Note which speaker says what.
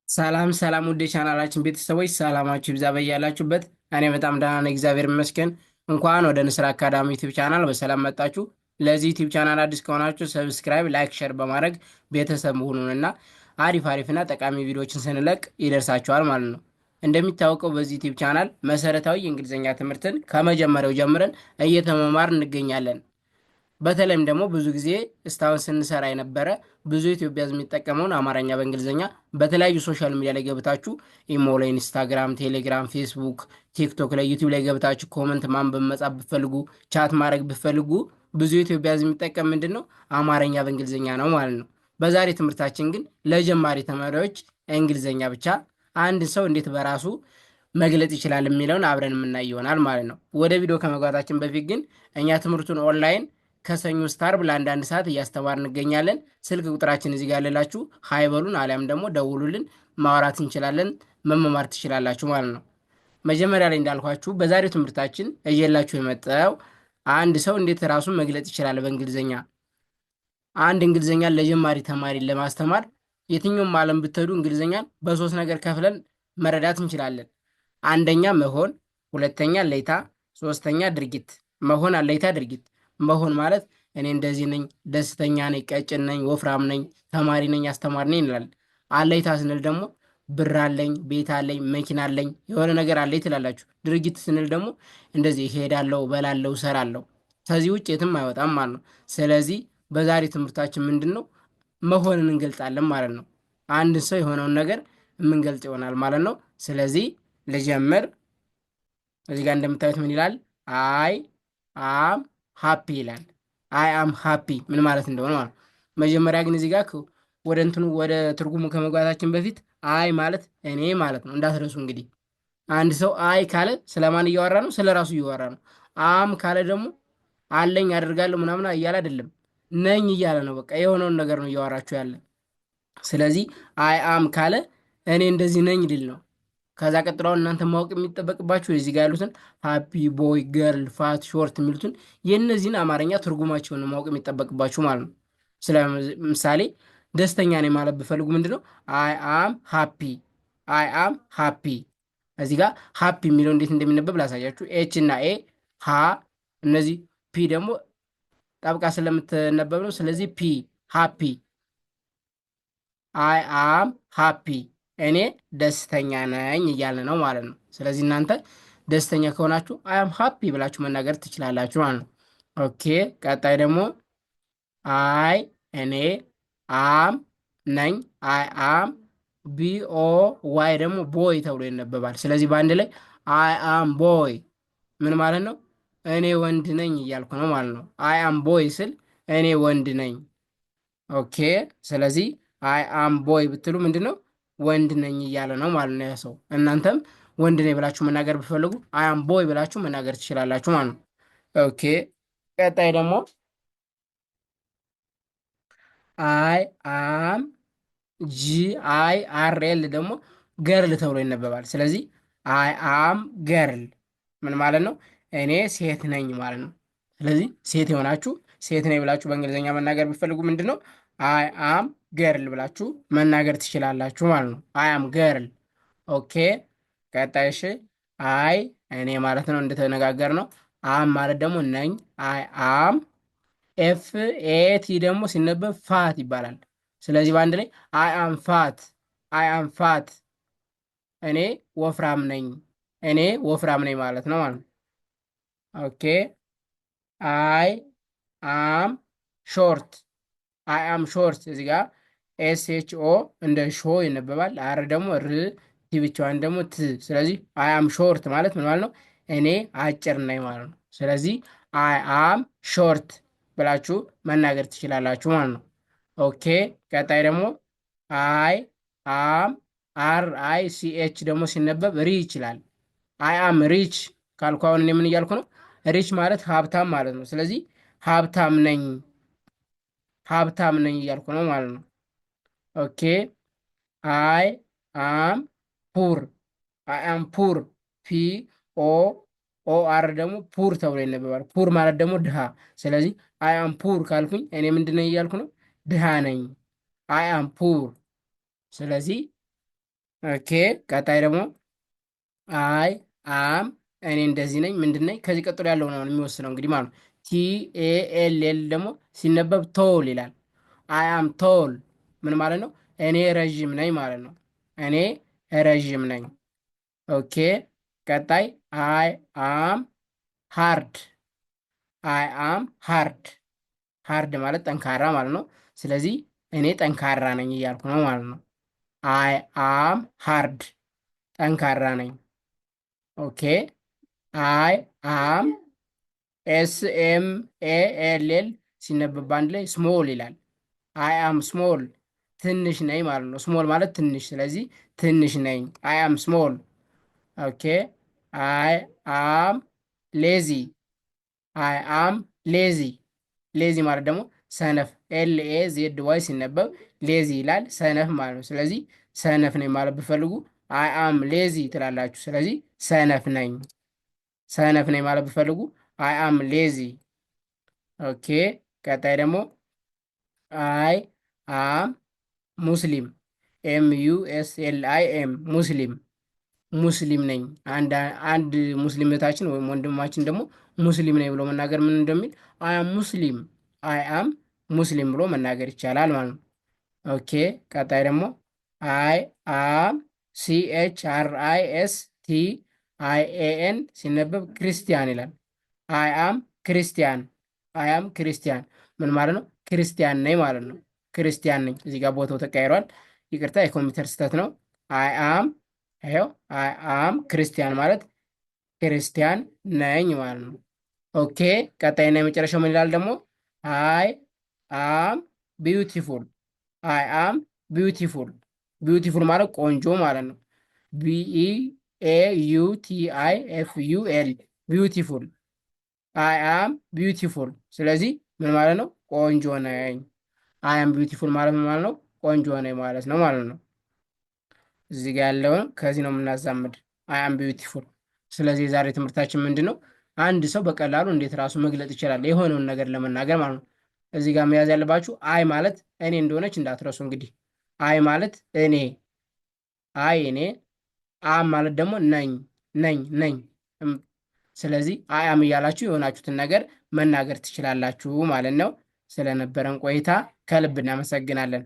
Speaker 1: ሰላም ሰላም ውድ የቻናላችን ቤተሰቦች ሰላማችሁ ይብዛ በያላችሁበት። እኔ በጣም ደህና ነኝ፣ እግዚአብሔር ይመስገን። እንኳን ወደ ንስር አካዳሚ ዩቲዩብ ቻናል በሰላም መጣችሁ። ለዚህ ዩቲዩብ ቻናል አዲስ ከሆናችሁ ሰብስክራይብ፣ ላይክ፣ ሸር በማድረግ ቤተሰብ ሁኑንና አሪፍ አሪፍና ጠቃሚ ቪዲዮዎችን ስንለቅ ይደርሳችኋል ማለት ነው። እንደሚታወቀው በዚህ ዩቲዩብ ቻናል መሰረታዊ የእንግሊዝኛ ትምህርትን ከመጀመሪያው ጀምረን እየተመማር እንገኛለን። በተለይም ደግሞ ብዙ ጊዜ እስካሁን ስንሰራ የነበረ ብዙ ኢትዮጵያ ሕዝብ የሚጠቀመውን አማርኛ በእንግሊዝኛ በተለያዩ ሶሻል ሚዲያ ላይ ገብታችሁ ኢሞ ላይ፣ ኢንስታግራም፣ ቴሌግራም፣ ፌስቡክ፣ ቲክቶክ ላይ፣ ዩቲዩብ ላይ ገብታችሁ ኮመንት ማንበብ መጻፍ ብፈልጉ፣ ቻት ማድረግ ብፈልጉ ብዙ ኢትዮጵያ ሕዝብ የሚጠቀም ምንድን ነው አማርኛ በእንግሊዝኛ ነው ማለት ነው። በዛሬ ትምህርታችን ግን ለጀማሪ ተማሪዎች እንግሊዝኛ ብቻ አንድ ሰው እንዴት በራሱ መግለጽ ይችላል የሚለውን አብረን የምናይ ይሆናል ማለት ነው። ወደ ቪዲዮ ከመግባታችን በፊት ግን እኛ ትምህርቱን ኦንላይን ከሰኞ እስከ ዓርብ ለአንዳንድ ሰዓት እያስተማር እንገኛለን። ስልክ ቁጥራችን እዚህ ጋር ልላችሁ ሀይበሉን አሊያም ደግሞ ደውሉልን፣ ማውራት እንችላለን፣ መመማር ትችላላችሁ ማለት ነው። መጀመሪያ ላይ እንዳልኳችሁ በዛሬው ትምህርታችን እየላችሁ የመጣው አንድ ሰው እንዴት ራሱን መግለጽ ይችላል በእንግሊዝኛ። አንድ እንግሊዝኛን ለጀማሪ ተማሪ ለማስተማር የትኛውም ዓለም ብትሄዱ እንግሊዝኛን በሶስት ነገር ከፍለን መረዳት እንችላለን። አንደኛ መሆን፣ ሁለተኛ ለይታ፣ ሶስተኛ ድርጊት። መሆን፣ አለይታ፣ ድርጊት። መሆን ማለት እኔ እንደዚህ ነኝ፣ ደስተኛ ነኝ፣ ቀጭን ነኝ፣ ወፍራም ነኝ፣ ተማሪ ነኝ፣ አስተማሪ ነኝ እንላለን። አለይታ ስንል ደግሞ ብር አለኝ፣ ቤት አለኝ፣ መኪና አለኝ፣ የሆነ ነገር አለኝ ትላላችሁ። ድርጊት ስንል ደግሞ እንደዚህ እሄዳለሁ፣ እበላለሁ፣ እሰራለሁ። ከዚህ ውጭ የትም አይወጣም ማለት ነው። ስለዚህ በዛሬ ትምህርታችን ምንድን ነው መሆንን እንገልጻለን ማለት ነው። አንድ ሰው የሆነውን ነገር የምንገልጽ ይሆናል ማለት ነው። ስለዚህ ልጀምር። እዚህ ጋር እንደምታዩት ምን ይላል? አይ አም ሃፒ ይላል። አይ አም ሃፒ ምን ማለት እንደሆነ ማለት ነው። መጀመሪያ ግን እዚህ ጋር ወደ ትርጉሙ ከመግባታችን በፊት አይ ማለት እኔ ማለት ነው እንዳትረሱ። እንግዲህ አንድ ሰው አይ ካለ ስለማን እያወራ ነው? ስለ ራሱ እያወራ ነው። አም ካለ ደግሞ አለኝ አደርጋለሁ ምናምን እያለ አይደለም፣ ነኝ እያለ ነው። በቃ የሆነውን ነገር ነው እያወራችሁ ያለ። ስለዚህ አይ አም ካለ እኔ እንደዚህ ነኝ ሊል ነው። ከዛ ቀጥላውን እናንተ ማወቅ የሚጠበቅባችሁ እዚህ ጋር ያሉትን ሃፒ፣ ቦይ፣ ገርል፣ ፋት፣ ሾርት የሚሉትን የእነዚህን አማርኛ ትርጉማቸውን ማወቅ የሚጠበቅባችሁ ማለት ነው። ስለ ምሳሌ ደስተኛ ነኝ ማለት ብፈልጉ ምንድን ነው? አይ አም ሃፒ፣ አይ አም ሃፒ። እዚህ ጋር ሃፒ የሚለው እንዴት እንደሚነበብ ላሳያችሁ። ኤች እና ኤ ሃ፣ እነዚህ ፒ ደግሞ ጠብቃ ስለምትነበብ ነው። ስለዚህ ፒ ሃፒ፣ አይ አም ሃፒ እኔ ደስተኛ ነኝ እያለ ነው ማለት ነው። ስለዚህ እናንተ ደስተኛ ከሆናችሁ አያም ሃፒ ብላችሁ መናገር ትችላላችሁ ማለት ነው። ኦኬ። ቀጣይ ደግሞ አይ እኔ፣ አም ነኝ፣ አይ አም፣ ቢኦ ዋይ ደግሞ ቦይ ተብሎ ይነበባል። ስለዚህ በአንድ ላይ አይ አም ቦይ ምን ማለት ነው? እኔ ወንድ ነኝ እያልኩ ነው ማለት ነው። አይ አም ቦይ ስል እኔ ወንድ ነኝ። ኦኬ። ስለዚህ አይ አም ቦይ ብትሉ ምንድን ነው? ወንድ ነኝ እያለ ነው ማለት ነው ሰው። እናንተም ወንድ ነኝ ብላችሁ መናገር ብፈልጉ አይ አም ቦይ ብላችሁ መናገር ትችላላችሁ ማለት ነው። ኦኬ። ቀጣይ ደግሞ አይ አም ጂ አይ አር ኤል ደግሞ ገርል ተብሎ ይነበባል። ስለዚህ አይ አም ገርል ምን ማለት ነው? እኔ ሴት ነኝ ማለት ነው። ስለዚህ ሴት የሆናችሁ ሴት ነኝ ብላችሁ በእንግሊዝኛ መናገር ብፈልጉ ምንድን ነው? አይ አም ገርል ብላችሁ መናገር ትችላላችሁ ማለት ነው። አይ አም ገርል። ኦኬ። ቀጣይ እሺ፣ አይ እኔ ማለት ነው እንደተነጋገር ነው። አም ማለት ደግሞ ነኝ። አይ አም ኤፍ ኤ ቲ ደግሞ ሲነበብ ፋት ይባላል። ስለዚህ በአንድ ላይ አይ አም ፋት፣ አይ አም ፋት እኔ ወፍራም ነኝ፣ እኔ ወፍራም ነኝ ማለት ነው ማለት ነው። ኦኬ። አይ አም ሾርት፣ አይ አም ሾርት እዚህ ጋር ኤስ ኤች ኦ እንደ ሾ ይነበባል። አር ደግሞ ር፣ ቲ ብቻዋን ደግሞ ት። ስለዚህ አይ አም ሾርት ማለት ምን ማለት ነው? እኔ አጭር ነኝ ማለት ነው። ስለዚህ አይ አም ሾርት ብላችሁ መናገር ትችላላችሁ ማለት ነው። ኦኬ። ቀጣይ ደግሞ አይ አም አር አይ ሲ ኤች ደግሞ ሲነበብ ሪ ይችላል። አይ አም ሪች ካልኩ አሁን እኔ ምን እያልኩ ነው? ሪች ማለት ሀብታም ማለት ነው። ስለዚህ ሀብታም ነኝ፣ ሀብታም ነኝ እያልኩ ነው ማለት ነው። ኦኬ። አይ አም ፑር፣ አይ አም ፑር ፒ ኦ ኦ አር ደግሞ ፑር ተብሎ ይነበባል። ፑር ማለት ደግሞ ድሃ። ስለዚህ አይ አም ፑር ካልኩኝ እኔ ምንድን ነኝ እያልኩ ነው? ድሃ ነኝ። አይ አም ፑር። ስለዚህ ኦኬ። ቀጣይ ደግሞ አይ አም እኔ እንደዚህ ነኝ ምንድን ነኝ። ከዚህ ቀጥሎ ያለው ነው የሚወስነው እንግዲህ ማለት ነው። ቲኤኤልኤል ደግሞ ሲነበብ ቶል ይላል። አይ አም ቶል ምን ማለት ነው? እኔ ረዥም ነኝ ማለት ነው። እኔ ረዥም ነኝ። ኦኬ። ቀጣይ አይ አም ሃርድ። አይ አም ሃርድ። ሃርድ ማለት ጠንካራ ማለት ነው። ስለዚህ እኔ ጠንካራ ነኝ እያልኩ ነው ማለት ነው። አይ አም ሃርድ ጠንካራ ነኝ። ኦኬ። አይ አም ኤስኤምኤኤልኤል ሲነበብ አንድ ላይ ስሞል ይላል። አይ አም ስሞል ትንሽ ነኝ ማለት ነው። ስሞል ማለት ትንሽ፣ ስለዚህ ትንሽ ነኝ። አይ አም ስሞል። ኦኬ። አይ አም ሌዚ። አይ አም ሌዚ። ሌዚ ማለት ደግሞ ሰነፍ፣ ኤልኤ ዜድ ዋይ ሲነበብ ሌዚ ይላል፣ ሰነፍ ማለት ነው። ስለዚህ ሰነፍ ነኝ ማለት ብፈልጉ አይ አም ሌዚ ትላላችሁ። ስለዚህ ሰነፍ ነኝ። ሰነፍ ነኝ ማለት ብፈልጉ አይ አም ሌዚ። ኦኬ። ቀጣይ ደግሞ አይ አም ሙስሊም። ኤምዩኤስኤልአይኤም ሙስሊም፣ ሙስሊም ነኝ። አንድ ሙስሊም እህታችን ወይም ወንድማችን ደግሞ ሙስሊም ነኝ ብሎ መናገር ምን እንደሚል አይ አም ሙስሊም፣ አይ አም ሙስሊም ብሎ መናገር ይቻላል ማለት ነው። ኦኬ። ቀጣይ ደግሞ አይ አም CHRISTIAN ሲነበብ ክርስቲያን ይላል። አይ አም ክርስቲያን። አይ አም ክርስቲያን ምን ማለት ነው? ክርስቲያን ነኝ ማለት ነው። ክርስቲያን ነኝ። እዚህ ጋር ቦታው ተቀይሯል። ይቅርታ የኮምፒውተር ስህተት ነው። አይ አም ይኸው አይ አም ክርስቲያን ማለት ክርስቲያን ነኝ ማለት ነው። ኦኬ። ቀጣይና የመጨረሻው ምን ይላል ደግሞ አይ አም ቢዩቲፉል። አይ አም ቢዩቲፉል። ቢዩቲፉል ማለት ቆንጆ ማለት ነው። BEAUTIFUL ቢዩቲፉል። አይ አም ቢዩቲፉል። ስለዚህ ምን ማለት ነው? ቆንጆ ነኝ። አይ አም ቢዩቲፉል ማለት ምን ማለት ነው? ቆንጆ ነኝ ማለት ነው ማለት ነው። እዚህ ጋር ያለውን ከዚህ ነው የምናዛምድ። አይ አም ቢዩቲፉል። ስለዚህ የዛሬ ትምህርታችን ምንድን ነው? አንድ ሰው በቀላሉ እንዴት ራሱ መግለጥ ይችላል የሆነውን ነገር ለመናገር ማለት ነው። እዚህ ጋር መያዝ ያለባችሁ አይ ማለት እኔ እንደሆነች እንዳትረሱ። እንግዲህ አይ ማለት እኔ፣ አይ እኔ፣ አም ማለት ደግሞ ነኝ፣ ነኝ፣ ነኝ። ስለዚህ አይ አም እያላችሁ የሆናችሁትን ነገር መናገር ትችላላችሁ ማለት ነው። ስለነበረን ቆይታ ከልብ እናመሰግናለን።